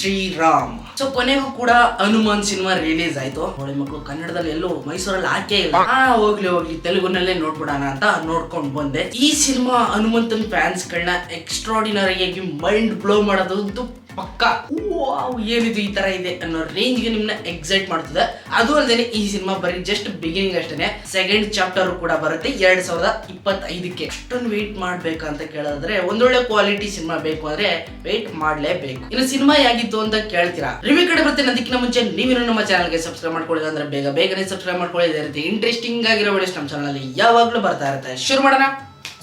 Shriram. So ಕೊನೆಗೂ ಕೂಡ Hanuman cinema release ಆಯ್ತು. ನೋಡಿ ಮಕ್ಕಳು, ಕನ್ನಡದಲ್ಲಿ ಎಲ್ಲೂ ಮೈಸೂರಲ್ಲಿ ಹಾಕೇ ಇಲ್ಲ. ಹೋಗ್ಲಿ ತೆಲುಗುನಲ್ಲೇ ನೋಡ್ಬಿಡೋಣ ಅಂತ ನೋಡ್ಕೊಂಡ್ ಬಂದೆ. ಈ ಸಿನಿಮಾ ಹನುಮಂತನ್ ಫ್ಯಾನ್ಸ್ ಗಳನ್ನ ಎಕ್ಸ್ಟ್ರಾಡಿನರಿ ಆಗಿ ಮೈಂಡ್ ಬ್ಲೋ ಮಾಡೋದು ಪಕ್ಕ. ಏನಿದು ಈ ತರ ಇದೆ ಅನ್ನೋ ರೇಂಜ್ ಗೆ ನಿಮ್ನ ಎಕ್ಸೈಟ್ ಮಾಡ್ತಿದೆ. ಅದು ಅಲ್ಲದೆ ಈ ಸಿನಿಮಾ ಬರೀ ಜಸ್ಟ್ ಬಿಗಿನಿಂಗ್ ಅಷ್ಟೇನೆ. ಸೆಕೆಂಡ್ ಚಾಪ್ಟರ್ ಕೂಡ ಬರುತ್ತೆ 2025ಕ್ಕೆ. ಅಷ್ಟೊಂದು ವೇಟ್ ಮಾಡ್ಬೇಕಂತ ಕೇಳಿದ್ರೆ, ಒಂದೊಳ್ಳೆ ಕ್ವಾಲಿಟಿ ಸಿನಿಮಾ ಬೇಕು ಅಂದ್ರೆ ವೇಟ್ ಮಾಡ್ಲೇಬೇಕು. ಇನ್ನು ಸಿನಿಮಾ ಹೇಗಿತ್ತು ಅಂತ ಕೇಳ್ತೀರಾ? ರಿವ್ಯೂ ಕಡೆ ಬರ್ತೇನೆ. ಅದಕ್ಕಿಂತ ಮುಂಚೆ ನೀವೇನು ನಮ್ಮ ಚಾನಲ್ಗೆ ಸಬ್ಸ್ಕ್ರೈಬ್ ಮಾಡ್ಕೊಳ್ಳಿ ಅಂದ್ರೆ ಬೇಗನೆ ಸಬ್ಸ್ಕ್ರೈಬ್ ಮಾಡ್ಕೊಳ್ಳಿ. ಇದೇ ರೀತಿ ಇಂಟ್ರೆಸ್ಟಿಂಗ್ ಆಗಿರೋ ವಿಡಿಯೋಸ್ ನಮ್ಮ ಚಾನಲ್ ಅಲ್ಲಿ ಯಾವಾಗ್ಲೂ ಬರ್ತಾ ಇರುತ್ತೆ. ಶುರು ಮಾಡೋಣ.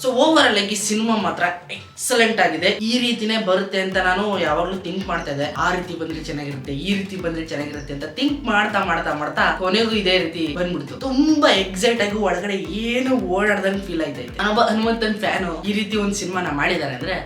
ಸೊ ಓವರ್ ಆಗಿ ಸಿನಿಮಾ ಮಾತ್ರ ಎಕ್ಸಲೆಂಟ್ ಆಗಿದೆ. ಈ ರೀತಿನೇ ಬರುತ್ತೆ ಅಂತ ನಾನು ಯಾವಾಗ್ಲೂ ಥಿಂಕ್ ಮಾಡ್ತಾ ಇದ್ದೆ. ಆ ರೀತಿ ಬಂದ್ರೆ ಚೆನ್ನಾಗಿರುತ್ತೆ, ಈ ರೀತಿ ಬಂದ್ರೆ ಚೆನ್ನಾಗಿರುತ್ತೆ ಅಂತ ಥಿಂಕ್ ಮಾಡ್ತಾ ಕೊನೆಗೂ ಇದೇ ರೀತಿ ಬಂದ್ಬಿಡ್ತು. ತುಂಬಾ ಎಕ್ಸೈಟ್ ಆಗಿ ಒಳಗಡೆ ಏನು ಓಡಾಡ್ದಂಗ್ ಫೀಲ್ ಆಯ್ತು. ನಾನೊಬ್ಬ ಹನುಮಂತನ್ ಫ್ಯಾನ್. ಈ ರೀತಿ ಒಂದು ಸಿನಿಮಾನ ಮಾಡಿದ್ದಾರೆ ಅಂದ್ರೆ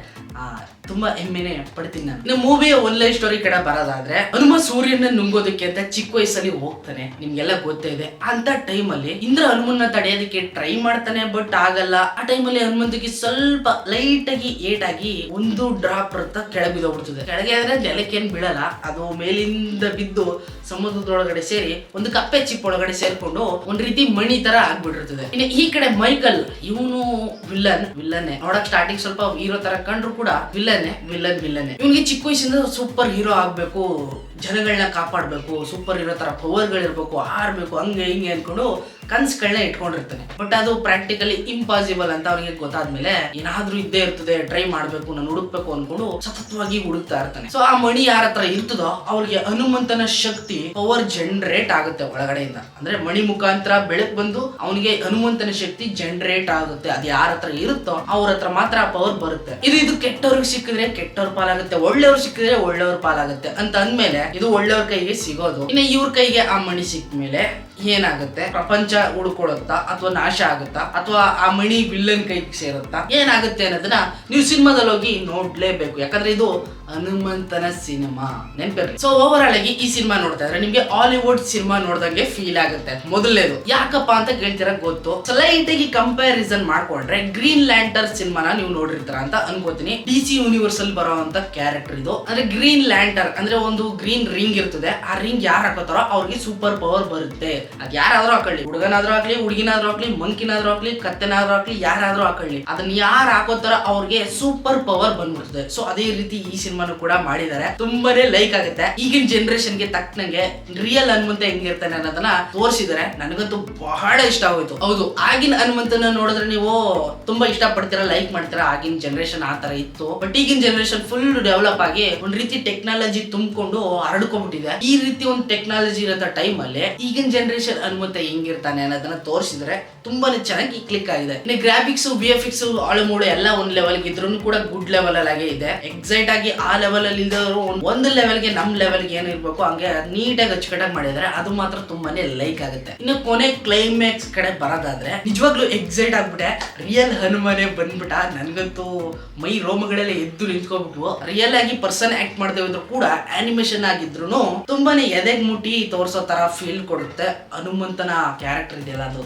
ತುಂಬಾ ಹೆಮ್ಮೆನೆ ಪಡ್ತೀನಿ ನಾನು. ಇನ್ನು ಮೂವಿಯ ಒಳ್ಳೆ ಸ್ಟೋರಿ ಕಡೆ ಬರೋದಾದ್ರೆ, ಹನುಮ ಸೂರ್ಯನ ನುಂಗೋದಕ್ಕೆ ಅಂತ ಚಿಕ್ಕ ವಯಸ್ಸಲ್ಲಿ ಹೋಗ್ತಾನೆ, ನಿಮ್ಗೆಲ್ಲ ಗೊತ್ತೇ ಇದೆ. ಅಂತ ಟೈಮಲ್ಲಿ ಇಂದ್ರ ಹನುಮನ್ನ ತಡೆಯೋದಕ್ಕೆ ಟ್ರೈ ಮಾಡ್ತಾನೆ, ಬಟ್ ಆಗಲ್ಲ. ಆ ಟೈಮಲ್ಲಿ ಹನುಮಂತಿಗೆ ಸ್ವಲ್ಪ ಲೈಟ್ ಆಗಿ ಏಟ್ ಆಗಿ ಒಂದು ಡ್ರಾಪ್ ರಕ್ತ ಕೆಳಗೆ ಬಿದ್ದೋಗ್ಬಿಡ್ತದೆ. ಕೆಳಗೆ ಆದ್ರೆ ನೆಲಕ್ಕೇನ್ ಬೀಳಲ್ಲ, ಅದು ಮೇಲಿಂದ ಬಿದ್ದು ಸಮುದ್ರದೊಳಗಡೆ ಸೇರಿ ಒಂದು ಕಪ್ಪೆ ಚಿಪ್ ಒಳಗಡೆ ಸೇರ್ಕೊಂಡು ಒಂದ್ ರೀತಿ ಮಣಿ ತರ ಆಗ್ಬಿಟ್ಟಿರ್ತದೆ. ಇನ್ನು ಈ ಕಡೆ ಮೈಕಲ್, ಇವನು ವಿಲ್ಲನ್ ನೋಡಕ್ ಸ್ಟಾರ್ಟಿಂಗ್ ಸ್ವಲ್ಪ ಹೀರೋ ತರ ಕಂಡ್ರು ಕೂಡ ವಿಲ್ಲನ್. ಇವನಿಗೆ ಚಿಕ್ಕ ವಯಸ್ಸಿಂದ ಸೂಪರ್ ಹೀರೋ ಆಗ್ಬೇಕು, ಜನಗಳನ್ನ ಕಾಪಾಡ್ಬೇಕು, ಸೂಪರ್ ಹೀರೋ ತರ ಪವರ್ಗಳಿರ್ಬೇಕು, ಆರ್ಬೇಕು, ಹಂಗೆ ಹಿಂಗೆ ಅನ್ಕೊಂಡು ಕನ್ಸ್ಗಳನ್ನ ಇಟ್ಕೊಂಡಿರ್ತಾನೆ. ಬಟ್ ಅದು ಪ್ರಾಕ್ಟಿಕಲಿ ಇಂಪಾಸಿಬಲ್ ಅಂತ ಅವನಿಗೆ ಗೊತ್ತಾದ್ಮೇಲೆ ಏನಾದ್ರೂ ಇದ್ದೇ ಇರ್ತದೆ, ಟ್ರೈ ಮಾಡ್ಬೇಕು, ನಾನು ಹುಡುಕ್ಬೇಕು ಅನ್ಕೊಂಡು ಸತತವಾಗಿ ಹುಡುಕ್ತಾ ಇರ್ತಾನೆ. ಸೊ ಆ ಮಣಿ ಯಾರ ಹತ್ರ ಇರ್ತದೋ ಅವ್ರಿಗೆ ಹನುಮಂತನ ಶಕ್ತಿ ಪವರ್ ಜನರೇಟ್ ಆಗುತ್ತೆ ಒಳಗಡೆಯಿಂದ. ಅಂದ್ರೆ ಮಣಿ ಮುಖಾಂತರ ಬೆಳಕ್ ಬಂದು ಅವನಿಗೆ ಹನುಮಂತನ ಶಕ್ತಿ ಜನರೇಟ್ ಆಗುತ್ತೆ. ಅದು ಯಾರ ಹತ್ರ ಇರುತ್ತೋ ಅವ್ರ ಹತ್ರ ಮಾತ್ರ ಆ ಪವರ್ ಬರುತ್ತೆ. ಇದು ಕೆಟ್ಟವ್ರಿಗೆ ಸಿಕ್ಕಿದ್ರೆ ಕೆಟ್ಟವ್ರ ಪಾಲಾಗುತ್ತೆ, ಒಳ್ಳೆಯವ್ರು ಸಿಕ್ಕಿದ್ರೆ ಒಳ್ಳೆಯವ್ರ ಪಾಲಾಗುತ್ತೆ ಅಂತ ಅಂದ್ಮೇಲೆ ಇದು ಒಳ್ಳೆಯವ್ರ ಕೈಗೆ ಸಿಗೋದು. ಇನ್ನು ಇವ್ರ ಕೈಗೆ ಆ ಮಣಿ ಸಿಕ್ಕ ಮೇಲೆ ಏನಾಗುತ್ತೆ? ಪ್ರಪಂಚ ಉಳ್ಕೊಳುತ್ತಾ ಅಥವಾ ನಾಶ ಆಗುತ್ತಾ ಅಥವಾ ಆ ಮಣಿ ವಿಲ್ಲನ್ ಕೈಗೆ ಸೇರುತ್ತಾ, ಏನಾಗುತ್ತೆ ಅನ್ನೋದನ್ನ ನೀವು ಸಿನಿಮಾದಲ್ಲಿ ಹೋಗಿ ನೋಡ್ಲೇಬೇಕು. ಯಾಕಂದ್ರೆ ಇದು ಹನುಮಂತನ ಸಿನಿಮಾ, ನೆನಪಿರ್ಲಿ. ಸೊ ಓವರ್ ಆಗಿ ಈ ಸಿನಿಮಾ ನೋಡ್ತಾ ಇದ್ರೆ ನಿಮ್ಗೆ ಹಾಲಿವುಡ್ ಸಿನಿಮಾ ನೋಡ್ದಂಗೆ ಫೀಲ್ ಆಗುತ್ತೆ. ಮೊದಲನೇದು ಯಾಕಪ್ಪ ಅಂತ ಕೇಳ್ತೀರಾ ಗೊತ್ತು. ಲೈಟ್ ಆಗಿ ಕಂಪ್ಯಾರಿಸನ್ ಮಾಡ್ಕೊಂಡ್ರೆ ಗ್ರೀನ್ ಲ್ಯಾಂಟರ್ ಸಿನಿಮಾನ ನೀವು ನೋಡಿರ್ತಾರ ಅಂತ ಅನ್ಕೋತೀನಿ. DC ಯೂನಿವರ್ಸ್ ಅಲ್ಲಿ ಬರೋಂತ ಕ್ಯಾರೆಕ್ಟರ್ ಇದು. ಅಂದ್ರೆ ಗ್ರೀನ್ ಲ್ಯಾಂಟರ್ ಅಂದ್ರೆ ಒಂದು ಗ್ರೀನ್ ರಿಂಗ್ ಇರ್ತದೆ. ಆ ರಿಂಗ್ ಯಾರು ಹಾಕೋತಾರೋ ಅವ್ರಿಗೆ ಸೂಪರ್ ಪವರ್ ಬರುತ್ತೆ. ಅದ್ ಯಾರಾದ್ರೂ ಹಾಕೊಳ್ಳಿ, ಹುಡುಗನಾದ್ರೂ ಹಾಕ್ಲಿ, ಹುಡುಗಿನಾದ್ರೂ ಹಾಕ್ಲಿ, ಮಂಕಿನಾದ್ರೂ ಹಾಕ್ಲಿ, ಕತ್ತೆನಾದ್ರೂ ಹಾಕ್ಲಿ, ಯಾರಾದ್ರೂ ಹಾಕೊಳ್ಳಿ, ಅದನ್ನ ಯಾರು ಹಾಕೋತಾರೋ ಅವ್ರಿಗೆ ಸೂಪರ್ ಪವರ್ ಬಂದ್ಬಿಡ್ತದೆ. ಸೊ ಅದೇ ರೀತಿ ಈ ಸಿನಿಮಾನು ಕೂಡ ಮಾಡಿದ್ದಾರೆ. ತುಂಬಾನೇ ಲೈಕ್ ಆಗುತ್ತೆ. ಈಗಿನ ಜನರೇಷನ್ ಗೆ ತಕ್ಕನಂಗೆ ರಿಯಲ್ ಹನುಮಂತ ಹೆಂಗಿರ್ತಾನೆ ಅನ್ನೋದನ್ನ ತೋರಿಸಿದರೆ ನನಗಂತೂ ಬಹಳ ಇಷ್ಟ ಆಗೋಯ್ತು. ಹೌದು, ಆಗಿನ ಹನುಮಂತನ ನೋಡಿದ್ರೆ ನೀವು ತುಂಬಾ ಇಷ್ಟ ಪಡ್ತೀರಾ, ಲೈಕ್ ಮಾಡ್ತೀರಾ. ಆಗಿನ ಜನರೇಷನ್ ಆ ತರ ಇತ್ತು. ಬಟ್ ಈಗಿನ ಜನರೇಷನ್ ಫುಲ್ ಡೆವಲಪ್ ಆಗಿ ಒಂದ್ ರೀತಿ ಟೆಕ್ನಾಲಜಿ ತುಂಬಿಕೊಂಡು ಹರಡ್ಕೊಂಡ್ಬಿಟ್ಟಿದೆ. ಈ ರೀತಿ ಒಂದು ಟೆಕ್ನಾಲಜಿ ಇರೋ ಟೈಮ್ ಅಲ್ಲಿ ಈಗಿನ ಜನರೇಷನ್ ಹನುಮಂತ ಹೆಂಗಿರ್ತಾನೆ ಅನ್ನೋದನ್ನ ತೋರಿಸಿದ್ರೆ ತುಂಬಾನೇ ಚೆನ್ನಾಗಿ ಕ್ಲಿಕ್ ಆಗಿದೆ. ಇನ್ನು ಗ್ರಾಫಿಕ್ಸ್, VFX ಆಳುಮೂಳು ಎಲ್ಲ ಒಂದ್ ಲೆವೆಲ್ ಇದ್ರೂ ಕೂಡ ಗುಡ್ ಲೆವೆಲ್ ಅಲ್ಲಾಗೆ ಇದೆ. ಎಕ್ಸೈಟ್ ಆಗಿ ಆ ಲೆವೆಲ್ ಅಲ್ಲಿ ಇದ್ದವರು ಒಂದು ಲೆವೆಲ್ಗೆ ನಮ್ ಲೆವೆಲ್ಗೆ ಏನಿರ್ಬೇಕು ಹಂಗೆ ನೀಟಾಗಿ ಅಚ್ಚುಕಟ್ಟಾಗಿ ಮಾಡಿದ್ರೆ ಅದು ಮಾತ್ರ ತುಂಬಾನೇ ಲೈಕ್ ಆಗುತ್ತೆ. ಇನ್ನು ಕೊನೆ ಕ್ಲೈಮ್ಯಾಕ್ಸ್ ಕಡೆ ಬರೋದಾದ್ರೆ ನಿಜವಾಗ್ಲೂ ಎಕ್ಸೈಟ್ ಆಗ್ಬಿಟ್ಟೆ. ರಿಯಲ್ ಹನುಮನೆ ಬಂದ್ಬಿಟ್ಟ. ನನ್ಗಂತೂ ಮೈ ರೋಮಗಳೆಲ್ಲ ಎದ್ದು ನಿಂತ್ಕೊಬಿಟ್ಟು ರಿಯಲ್ ಆಗಿ ಪರ್ಸನ್ ಆಕ್ಟ್ ಮಾಡದೇ ಇದ್ರು ಕೂಡ ಆನಿಮೇಷನ್ ಆಗಿದ್ರು ತುಂಬಾನೇ ಎದೆಗ್ ಮುಟ್ಟಿ ತೋರ್ಸೋ ತರ ಫೀಲ್ ಕೊಡುತ್ತೆ. ಹನುಮಂತನ ಕ್ಯಾರೆಕ್ಟರ್ ಇದೆಯಲ್ಲ, ಅದು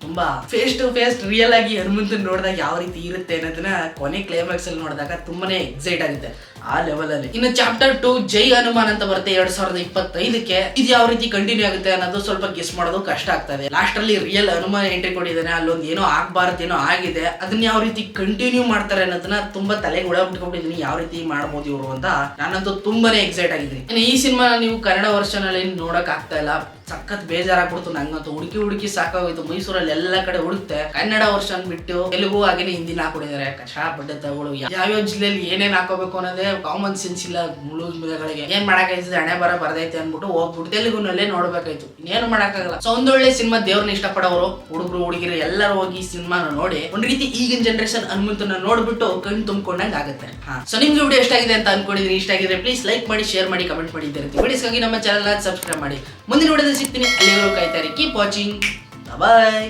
ತುಂಬಾ ಫೇಸ್ ಟು ಫೇಸ್ ರಿಯಲ್ ಆಗಿ ಹನುಮಂತನ್ ನೋಡಿದಾಗ ಯಾವ ರೀತಿ ಇರುತ್ತೆ ಅನ್ನೋದನ್ನ ಕೊನೆ ಕ್ಲೈಮ್ಯಾಕ್ಸ್ ಅಲ್ಲಿ ನೋಡಿದಾಗ ತುಂಬಾನೇ ಎಕ್ಸೈಟ್ ಆಗುತ್ತೆ ಆ ಲೆವೆಲ್ ಅಲ್ಲಿ. ಇನ್ನು ಚಾಪ್ಟರ್ 2 ಜೈ ಹನುಮಾನ್ ಅಂತ ಬರುತ್ತೆ 2025ಕ್ಕೆ. ಇದು ಯಾವ ರೀತಿ ಕಂಟಿನ್ಯೂ ಆಗುತ್ತೆ ಅನ್ನೋದು ಸ್ವಲ್ಪ ಗೆಸ್ ಮಾಡೋದು ಕಷ್ಟ ಆಗ್ತದೆ. ಲಾಸ್ಟ್ ಅಲ್ಲಿ ರಿಯಲ್ ಹನುಮಾನ್ ಎಂಟ್ರಿ ಕೊಟ್ಟಿದ್ದಾನೆ, ಅಲ್ಲೊಂದು ಏನೋ ಆಗ್ಬಾರ್ದೇನೋ ಆಗಿದೆ, ಅದನ್ನ ಯಾವ ರೀತಿ ಕಂಟಿನ್ಯೂ ಮಾಡ್ತಾರೆ ಅನ್ನೋದನ್ನ ತುಂಬಾ ತಲೆಗೆ ಒಳ ಬಿಟ್ಕೊಂಡಿದ್ದೀನಿ. ಯಾವ ರೀತಿ ಮಾಡ್ಬೋದು ಇವರು ಅಂತ ನಾನಂತೂ ತುಂಬಾನೇ ಎಕ್ಸೈಟ್ ಆಗಿದ್ದೀನಿ. ಇನ್ನು ಈ ಸಿನಿಮಾ ನೀವು ಕನ್ನಡ ವರ್ಷನ್ ಅಲ್ಲಿ ನೋಡಕ್ ಆಗ್ತಾ ಇಲ್ಲ. ಸಖತ್ ಬೇಜಾರಾಗ್ಬಿಡ್ತು ನಂಗಂತೂ. ಹುಡುಕಿ ಸಾಕಾಗೋಯ್ತು. ಮೈಸೂರಲ್ಲಿ ಎಲ್ಲ ಕಡೆ ಹುಡುಕ್ತೆ, ಕನ್ನಡ ವರ್ಷನ್ ಬಿಟ್ಟು ತೆಲುಗು ಹಾಗೇನೆ ಹಿಂದಿನ ಹಾಕೊಂಡಿದ್ದಾರೆ. ಕಷ್ಟಪಟ್ಟೆ ತಗೊಳ್ಳು. ಯಾವ್ಯಾವ ಜಿಲ್ಲೆಯಲ್ಲಿ ಏನೇನ್ ಹಾಕೋಬೇಕು ಅನ್ನೋದೇ ಕಾಮನ್ ಸೆನ್ಸ್ ಇಲ್ಲ ಮುಳುಗಳಿಗೆ. ಏನ್ ಮಾಡಕ್ಕಾಯ್ತದೆ, ಹಣೆ ಬರದೈತೆ ಅನ್ಬಿಟ್ಟು ಹೋಗ್ಬಿಟ್ಟು ತೆಲುಗುನಲ್ಲೇ ನೋಡ್ಬೇಕಾಯ್ತು. ಇನ್ನೇನು ಮಾಡಕ್ಕಾಗಲ್ಲ. ಸೊ ಒಂದೊಳ್ಳೆ ಸಿನಿಮಾ, ದೇವ್ರನ್ನ ಇಷ್ಟಪಡೋರು ಹುಡುಗರು ಹುಡುಗಿರು ಎಲ್ಲರೂ ಹೋಗಿ ಸಿನಿಮಾನ ನೋಡಿ ಒಂದ್ ರೀತಿ ಈಗಿನ ಜನರೇಷನ್ ಹನುಮಂತನ ನೋಡ್ಬಿಟ್ಟು ಕಣ್ ತುಂಬ್ಕೊಂಡಂಗೆ ಆಗುತ್ತೆ. ಸೊ ನಿಮ್ಗೆ ವಿಡಿಯೋ ಇಷ್ಟ ಆಗಿದೆ ಅಂತ ಅನ್ಕೊಂಡಿದ್ದೀನಿ. ಇಷ್ಟ ಆಗಿದ್ರೆ ಪ್ಲೀಸ್ ಲೈಕ್ ಮಾಡಿ, ಶೇರ್ ಮಾಡಿ, ಕಮೆಂಟ್ ಮಾಡಿ. ವಿಡಿಯೋಸ್ಗಾಗಿ ನಮ್ಮ ಚಾನಲ್ ಸಬ್ಸ್ಕ್ರೈಬ್ ಮಾಡಿ. ಮುಂದಿನ ವಿಡಿಯೋದಲ್ಲಿ ಸಿಗ್ತೀನಿ. ಅಲ್ಲಿವರೆಗೂ ಕಾಯ್ತಾರೆ. Keep watching. ಬಾಯ್.